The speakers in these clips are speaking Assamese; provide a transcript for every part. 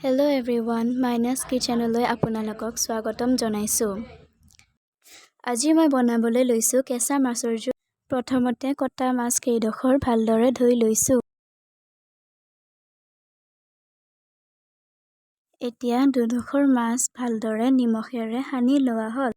হেল্ল' এভৰিৱান, মাইনাছ কিচেনলৈ আপোনালোকক স্বাগতম জনাইছোঁ। আজি মই বনাবলৈ লৈছোঁ কেঁচা মাছৰ জোল। প্ৰথমতে কটা মাছ কেইডোখৰ ভালদৰে ধুই লৈছোঁ। এতিয়া দুডোখৰ মাছ ভালদৰে নিমখেৰে সানি লোৱা হ'ল।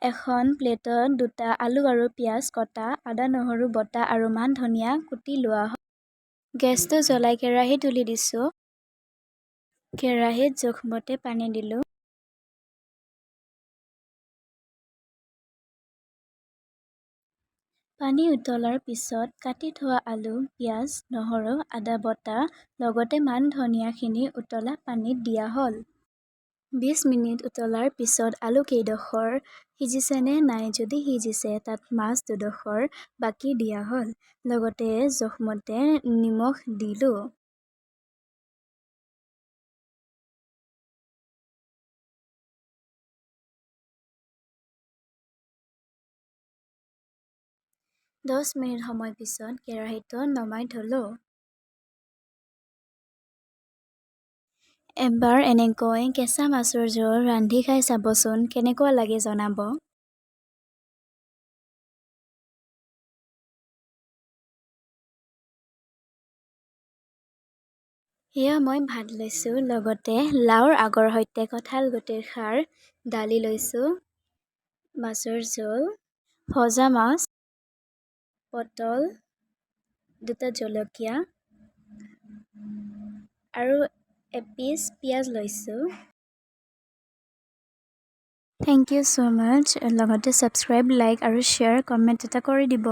এখন প্লেটত দুটা আলু আৰু পিঁয়াজ কটা, আদা নহৰু বটা আৰু মান ধনিয়া কুটি লোৱা হ'ল। গেছটো জ্বলাই কেৰাহী তুলি দিছোঁ। কেৰাহীত জোখমতে পানী দিলোঁ। পানী উতলাৰ পিছত কাটি থোৱা আলু, পিঁয়াজ, নহৰু, আদা বটা লগতে মান ধনিয়াখিনি উতলা পানীত দিয়া হ'ল। 20 মিনিট উতলাৰ পিছত আলু কেইডোখৰ সিজিছে নে নাই, যদি সিজিছে তাত মাছ দুডোখৰ বাকি দিয়া হ'ল। লগতে জোখমতে নিমখ দিলোঁ। দহ মিনিট সময় পিছত কেৰাহীটো নমাই থলোঁ। এবাৰ এনেকৈ কেঁচা মাছৰ জোল ৰান্ধি খাই চাবচোন, কেনেকুৱা লাগে জনাব। এয়া মই ভাত লৈছোঁ, লগতে লাওৰ আগৰ সৈতে কঁঠাল গুটিৰ খাৰ, দালি লৈছোঁ, মাছৰ জোল, ভজা মাছ, পটল, দুটা জলকীয়া আৰু এপিচ পিঁয়াজ লৈছোঁ। থেংক ইউ ছ' মাছ। লগতে ছাবস্ক্ৰাইব, লাইক আৰু শ্বেয়াৰ, কমেণ্ট এটা কৰি দিব।